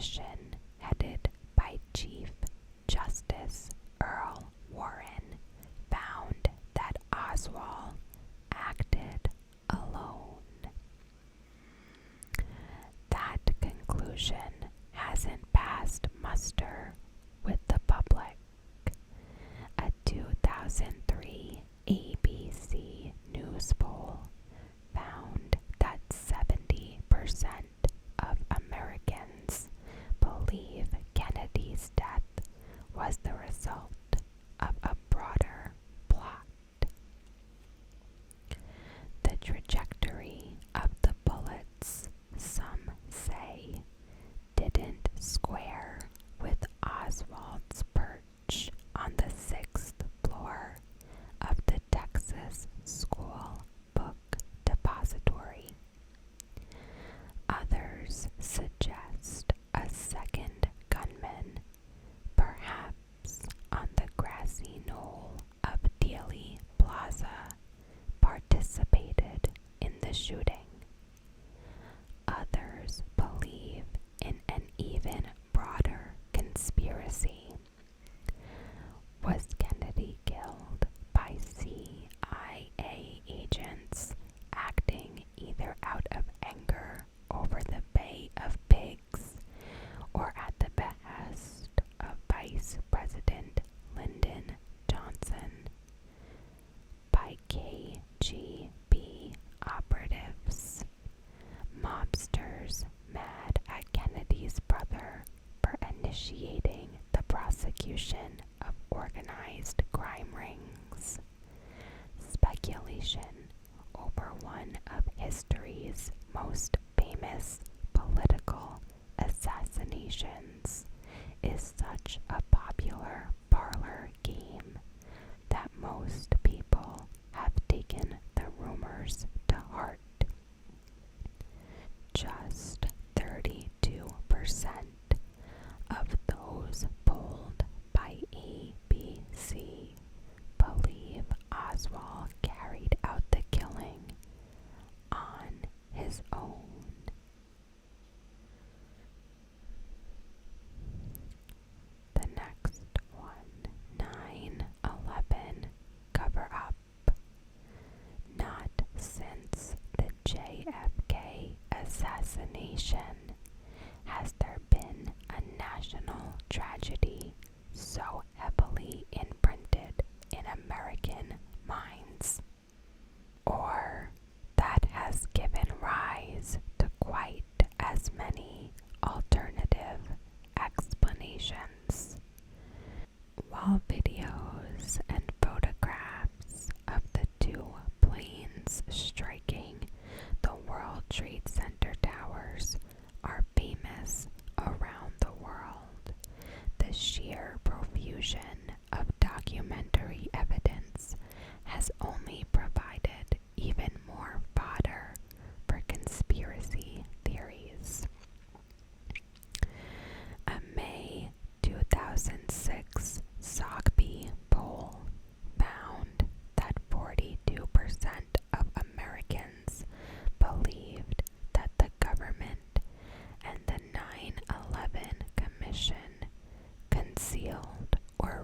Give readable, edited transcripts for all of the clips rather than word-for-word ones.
Commission headed by Chief Justice Earl Warren found that Oswald acted alone. That conclusion hasn't passed muster with the public. A 2003 ABC News poll found that 70% of Americans believe Kennedy's death was the result of a broader plot. The trajectory of the bullets, some say, didn't square with Oswald's perch on the 6th floor of the Texas School Book Depository. Others suggest a second gunman, perhaps on the grassy knoll of Dealey Plaza, participated in the shooting. Others believe in an even broader conspiracy. Was Kennedy killed by CIA agents acting either out of anger over the Bay of Pigs or at the behest of Vice President Lyndon Johnson? By KGB operatives, mobsters mad at Kennedy's brother for initiating the prosecution of organized crime rings. Speculation over one of history's most famous political assassinations is such a popular parlor game that most people have taken the rumors to heart. Just 32% of those polled by ABC believe Oswald carried out the killing on his own. The next one, 9/11 cover-up. Not since the JFK assassination has there been a national tragedy so heavily imprinted in American minds, or that has given rise to quite as many alternative explanations. While videos and photographs of the two planes striking the World Trade Center towers are famous around the world, the sheer profusion of documentary evidence has only provided even more fodder for conspiracy theories. A May 2006 Sotheby poll found that 42% of Americans believed that the government and the 9/11 Commission concealed or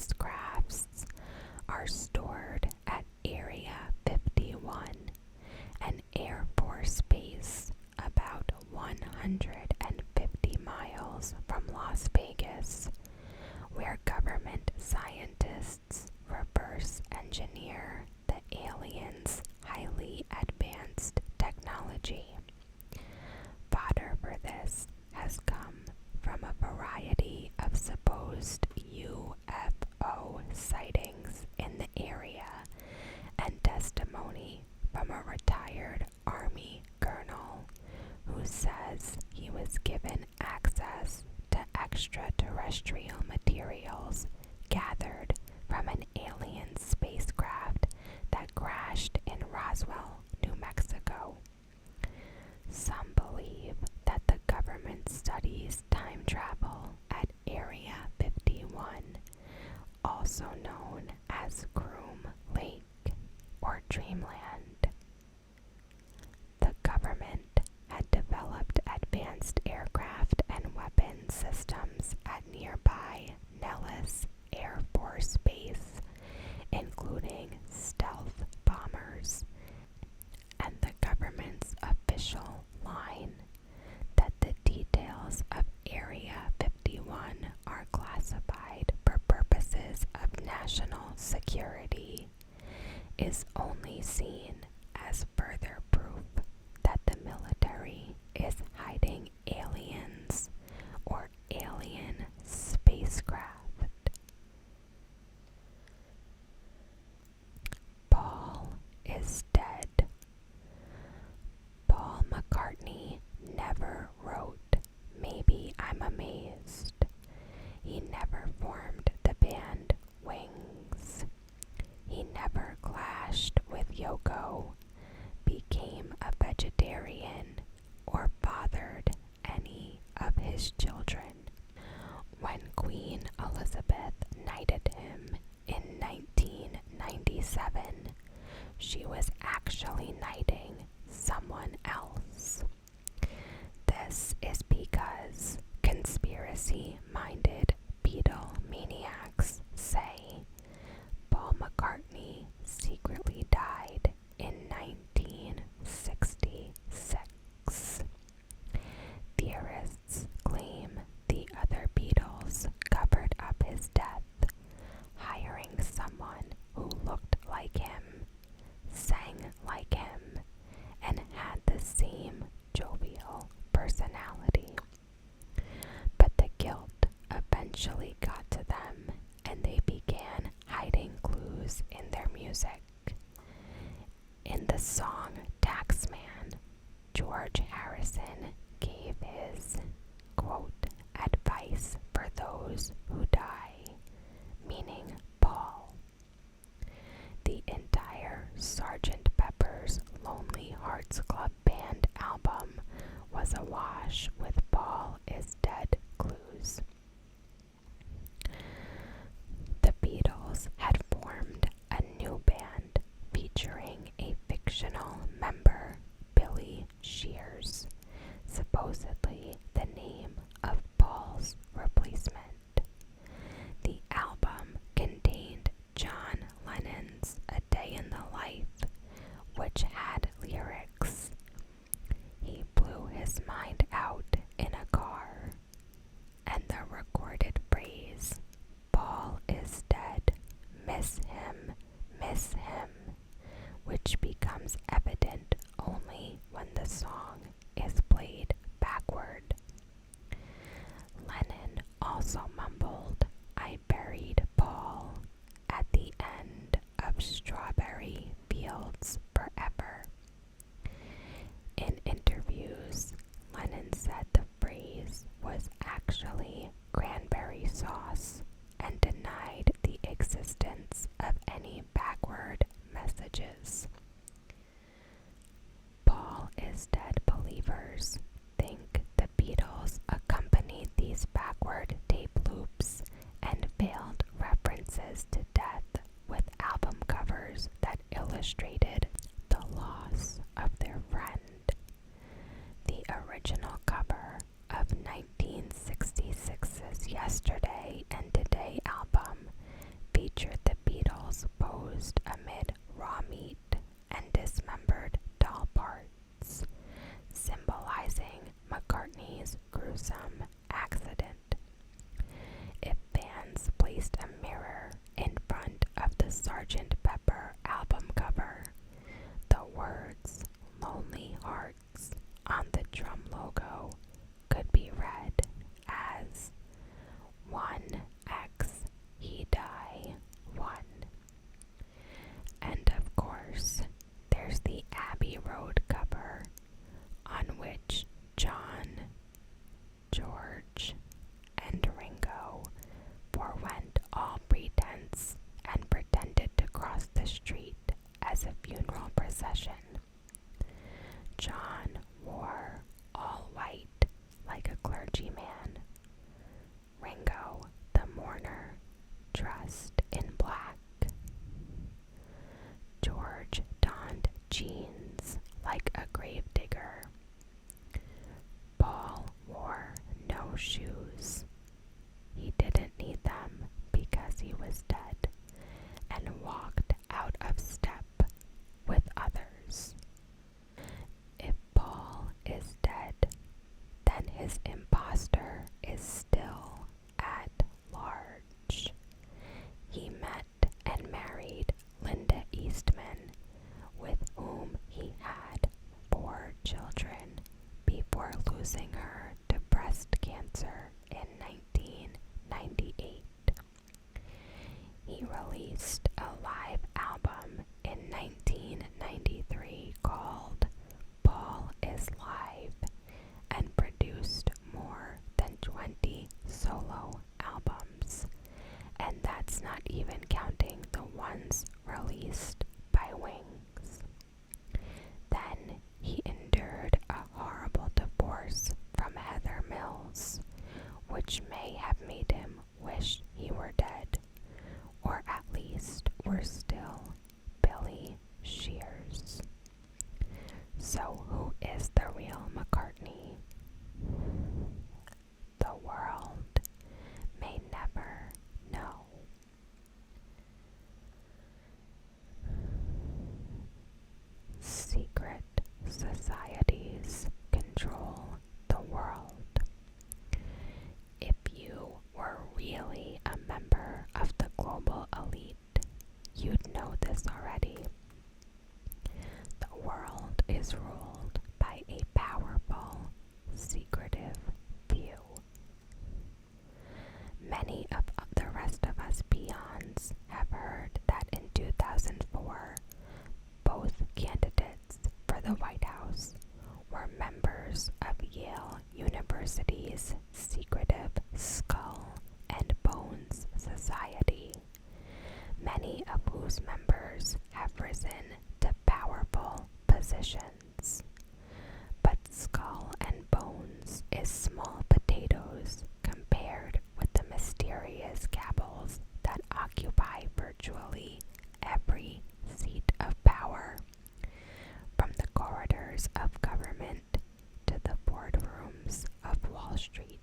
spacecrafts are stored at Area 51, an Air Force base about 150 miles from Las Vegas, where government scientists reverse engineer the aliens' highly advanced technology. Fodder for this has come from a variety of supposed UFO sightings in the area and testimony from a retired Army colonel who says he was given access to extraterrestrial materials gathered from an alien spacecraft that crashed in Roswell, New Mexico. Some believe that the government studies time travel at Area 51, also known as Groom Lake or Dreamland. The government had developed advanced aircraft and weapon systems at nearby Nellis Air Force Base, including stealth bombers, and the government's official line that the details of Area 51 are classified for purposes of national security is only seen as further proof that the military is hiding aliens or alien spacecraft. Paul is dead. Paul McCartney never wrote Maybe I'm Amazed. He never formed the band Wings. He never clashed with Yoko, became a vegetarian, or fathered any of his children. When Queen Elizabeth knighted him in 1997, she was actually knighting someone else. This is because conspiracy-minded Beatlemaniacs say Paul McCartney secretly died in 1966. Theorists claim the other Beatles covered up his death, hiring someone who looked like him, sang like him, and had the same jovial personality. But the guilt eventually got to them, and they began hiding clues in their music. In the song Taxman, George Harrison gave his, quote, advice for those who die, meaning Paul. The entire Sgt. Pepper's Lonely Hearts Club Band album was awash with Paul is dead clues. The Beatles had formed a new band featuring a fictional member, Billy Shears, supposedly the name of Paul's replacement. The album contained John Lennon's A Day in the Life, which had lyrics. He blew his mind out in a car, and the recorded phrase, Paul is dead, miss him, which becomes evident only when the song is played backward. Lennon also mumbled, I buried Paul at the end of Strawberry Fields Forever. In interviews, Lennon said the phrase was actually cranberry sauce and denied the existence of any backward messages. Paul is dead believers think the Beatles accompanied these backward tape loops and veiled references to death with album covers that illustrated the loss of their friend. The original cover of 1966's Yesterday and Today album Sgt. Pepper album cover, the words Lonely Hearts on the drum logo could be read as 1x he die 1. And of course, there's the Abbey Road cover on which John, George, and Ringo forewent all pretense and pretended to cross the street as a funeral procession. John wore all white like a clergyman. Ringo, the mourner, dressed in black. George donned jeans like a gravedigger. Paul wore no shoes. He didn't need them because he was dead and walked out of step with others. If Paul is dead, then his impostor is still at large. He met and married Linda Eastman, with whom he had 4 children before losing her to breast cancer in 1998. He released a live album in 1993 called Paul is Live and produced more than 20 solo albums, and that's not even counting the ones released by Wings. Then he endured a horrible divorce from Heather Mills, which may have made him wish he were dead, or at least were still Billy Shears. So who is the real McCartney? The world may never know. Secret societies control the world. If you were really a member of the global elite, you'd know this already. The world is ruled by a powerful, secretive few. Many of the rest of us peons have heard that in 2004, both candidates for the White House were members of Yale University's secretive Skull and Bones Society, many of whose members have risen to powerful positions. But Skull and Bones is small potatoes compared with the mysterious cabals that occupy virtually every seat of power, from the corridors of government to the boardrooms of Wall Street.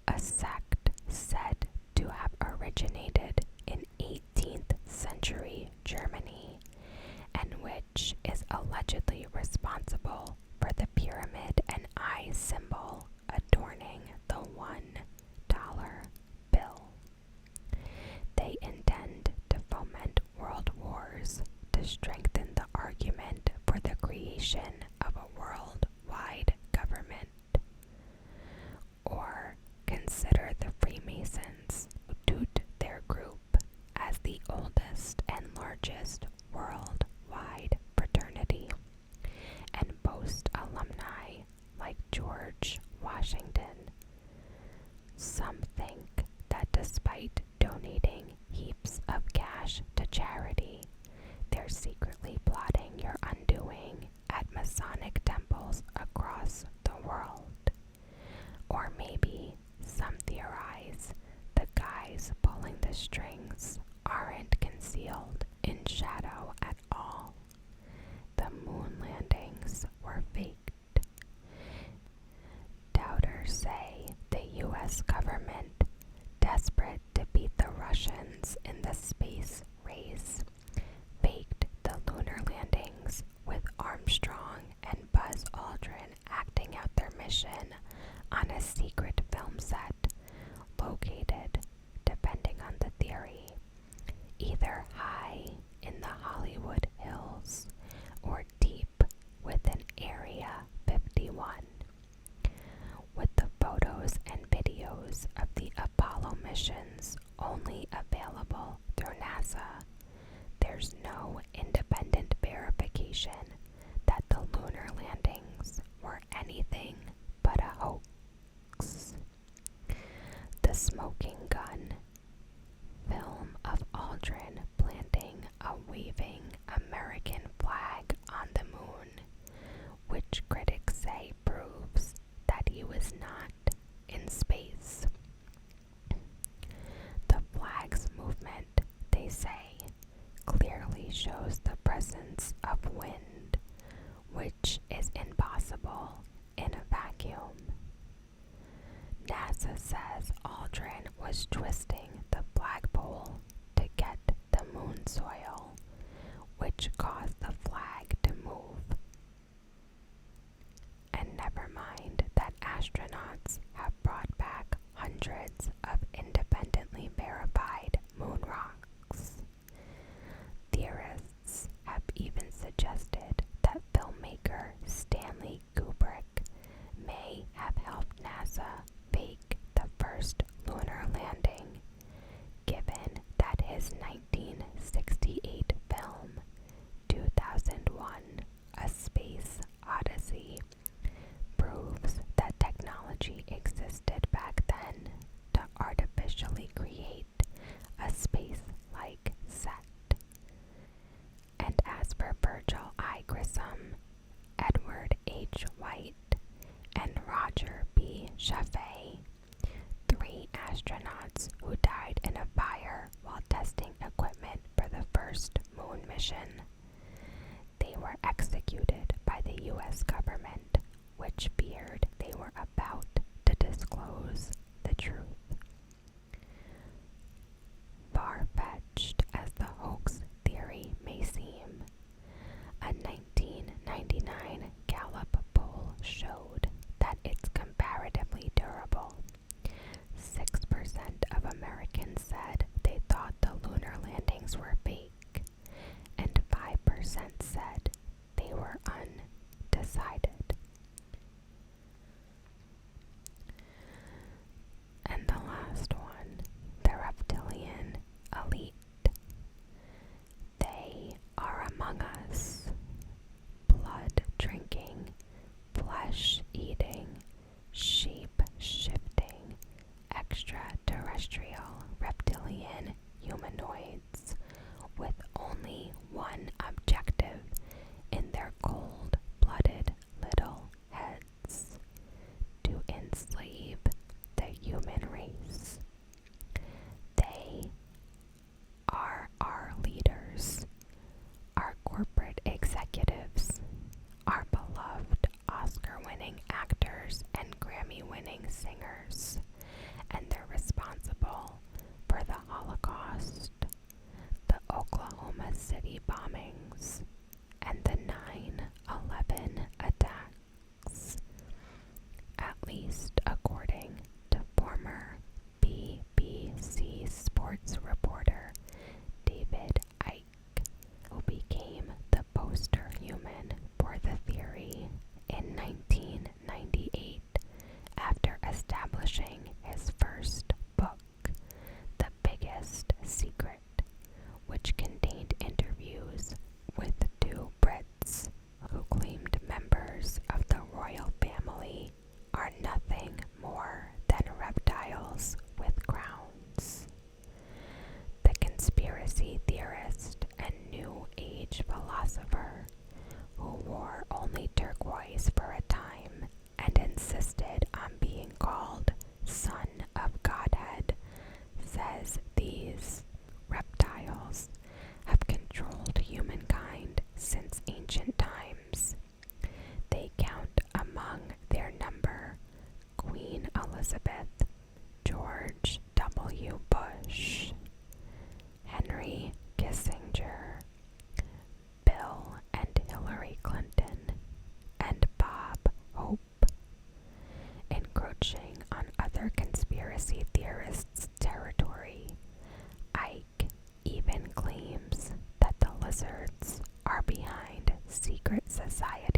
A sect said to have originated in 18th century Germany, and which is allegedly responsible for the pyramid and eye symbol adorning the $1 bill. They intend to foment world wars to strengthen the argument for the creation of a worldwide government. Or consider the Freemasons, who tout their group as the oldest and largest worldwide fraternity, and boast alumni like George Washington. Some think that despite donating heaps of cash to charity, they're secretly plotting your undoing at Masonic temples across the world. Or maybe some theorize the guys pulling the strings aren't concealed in shadow at all. The moon landings were faked. Doubters say the US government, desperate to beat the Russians in the space race, faked the lunar landings with Armstrong and Buzz Aldrin acting out their mission on a secret film set located, depending on the theory, either either high in the Hollywood Hills or deep within Area 51. With the photos and videos of the Apollo missions only available through NASA, there's no independent verification that the lunar landings were anything but a hoax. The Smoking Gun film of Aldrin planting a waving American flag on the moon, which critics say proves that he was not in space. The flag's movement, they say, clearly shows the presence of wind, which is impossible in a vacuum. NASA says Aldrin was twisting the flagpole to get the moon soil, which caused the flag to move. And never mind that astronauts have brought back hundreds of independently verified moon rocks. Theorists have even suggested that filmmaker Stanley Kubrick may have helped NASA fake the first lunar landing, given that his 1968 film 2001: A Space Odyssey proves that technology existed back then to artificially create a space-like set. And as for Virgil I. Grissom, Edward H. White, and Roger B. Chaffee, 3 astronauts who died in a fire while testing equipment for the first moon mission. They were executed by the U.S. government, which feared they were about to disclose the truth. Far-fetched as the hoax theory may seem, a 1999 Gallup poll showed that it's comparatively durable. 6% of Americans said they thought the lunar landings were fake, and 5% said they were undecided. And the last one, the reptilian elite. They are among us, blood-drinking, flesh-eating, shape-shifting, extraterrestrial reptilian humanoids with only one objective in their cold-blooded little heads: to enslave the human race. They are our leaders, our corporate executives, our beloved Oscar-winning actors and Grammy-winning singers, and they're responsible for the Holocaust, the Oklahoma City bombings, and the 9/11 attacks, at least according to former BBC sports reporter David Icke, who became the poster human for the theory in 1998 after establishing his first book, The Biggest Secret, which contained interviews with 2 Brits who claimed members of the royal family are nothing more than reptiles with crowns. The conspiracy theorist and New Age philosopher, who wore only turquoise for a time and insisted on being called Son of Godhead, says these reptiles have controlled humankind since ancient times. They count among their number Queen Elizabeth, George W. Bush, Henry Kissinger, Bill and Hillary Clinton, and Bob Hope. Encroaching on other conspiracy theorists' territory, I society.